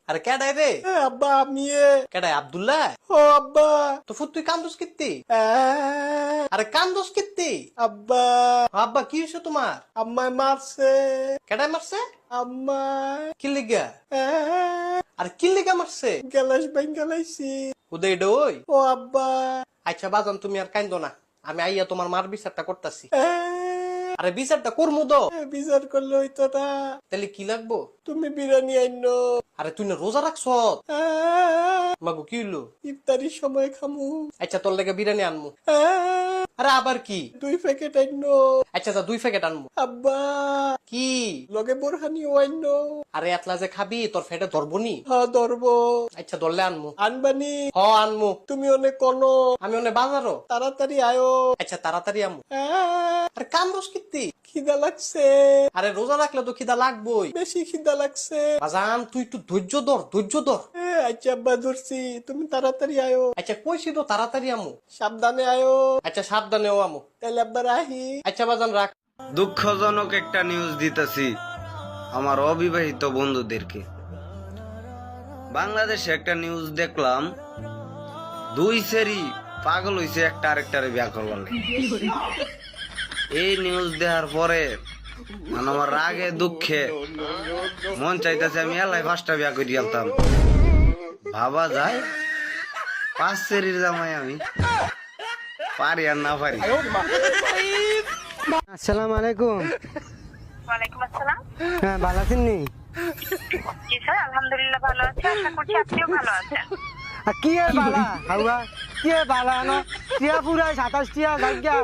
আরে কেডাই রে? আব্বা আমি কেডাই? আব্দুল্লাহ? ও আব্বা তো ফুট তুই কান্দোস কিত্তি? আরে কান্দোস কিত্তি? আব্বা আব্বা কি হয়েছে তোমার? আম্মায় মারছে কেডাই মারছে? আম্মায় কি লিগা? আরে কি লিগা মারছে? গ্যালাস বেঙ্গালাইছি উদয় এটা ওই? ও আব্বা আচ্ছা বাজান তুমি আর কান্দো না, আমি আইয়া তোমার মার বিচারটা করতেছি। আরে বিচারটা করমু তো। বিচার করলে হইতো না, তাহলে কি লাগবো? তুমি বিরিয়ানি আইনো। আরে তুই না রোজা রাখছ? মাগো কি হইলো? ইফতারির সময় খামু। আচ্ছা তোর লেগে বিরিয়ানি আনমু। আরে আবার কি? 2 প্যাকেট আইনো। আচ্ছা যা 2 প্যাকেট আনমু। আব্বা কি? লগে বোরহানিও আইনো। আরে এতলা যে খাবি তোর ফেটে ধরবনি। হ্যাঁ ধরবো। আচ্ছা ধরলে আনমু। আনবানি? হ আনমু। তুমি অনেক কোনো আমি অনেক বাজারও। তাড়াতাড়ি আয়ো। আচ্ছা তাড়াতাড়ি আমু। আরে কান্দোস কিত্তি? খিদা লাগছে। আরে রোজা রাখলে তো খিদা লাগবই। বেশি খিদা লাগছে। বাজান তুই একটু ধৈর্য ধর, ধৈর্য ধর। আচ্ছা আব্বা ধরছি, তুমি তাড়াতাড়ি আয়ো। আচ্ছা কইছি তো তাড়াতাড়ি আমু। সাবধানে আয়ো। আচ্ছা সাবধানেও আমু। তাহলে আব্বা রাহি। আচ্ছা বাজান রাখ। দুঃখজনক একটা নিউজ দিতেছি আমার অবিবাহিত বন্ধুদেরকে। বাংলাদেশে একটা নিউজ দেখলাম, 2 সেরি পাগল হইছে একটা আরেকটারে বিয়া করবার লাগে। এই নিউজ দেওয়ার পরে মানে আমার রাগে দুঃখে মন চাইতেছে আমি এলাই 5টা বিয়া করে আলতাম। ভাবা যায় 5 সেরির জামাই আমি, পারি আর না পারি। আসসালামু আলাইকুম। ওয়ালাইকুম আসসালাম। হ্যাঁ ভালো আছেন নি? জি স্যার, আলহামদুলিল্লাহ ভালো আছি, আশা করছি আপনিও ভালো আছেন। আর কি এর বালা হাওয়া, কি এর বালা না টিয়া পুরা 27 টিয়া জায়গা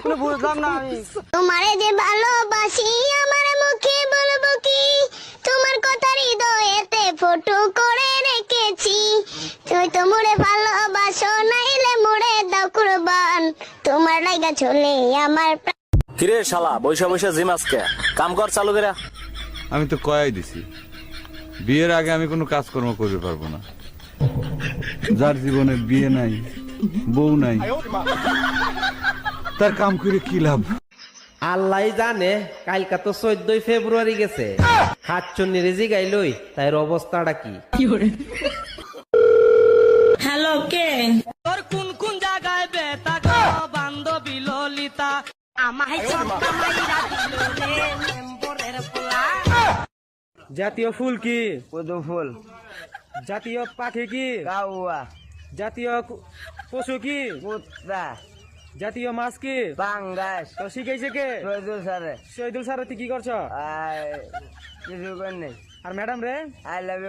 কোনো বুঝলাম না আমি। তোমারে যে ভালোবাসি আমার মুখে বলবো কি, তোমার কথা হৃদয়েতে ফটো করে রেখেছি। তুই তো মোরে ভালোবাসো নাইলে মোরে দাও কুরবান, তোমার লাগা চলে আমার কিরে শালা বৈশা বৈশা জিম আজকে কাম কর চালু করে। আমি তো কয়াই দিছি বিয়ের আগে আমি কোনো কাজকর্ম করতে পারবো না। যার জীবনে বিয়ে নাই, বউ নাই, তার কাম করে কি লাভ? আল্লাহ জানে, কালকা তো 14 ফেব্রুয়ারি গেছে, হাতচন্নি রেজি গাইলই তাই অবস্থাটা কি। হ্যালো কে? তোর কোন কোন জায়গায় বেতা গো বান্ধবী ললিতা আমায় চক্কা মাইরা দিল রে মেম্বরের পোলা। জাতীয় ফুল কি? পদ্ম ফুল। জাতীয় পাখি কি? কাউয়া। জাতীয় পশু কি? কুত্তা। জাতীয় মাছ কি? পাঙ্গাস। তো শিখাইছে কে? শহীদুল স্যারে। শহীদুল স্যার তুই কি করছ? কিছু কর নেই। আর ম্যাডাম রে? I love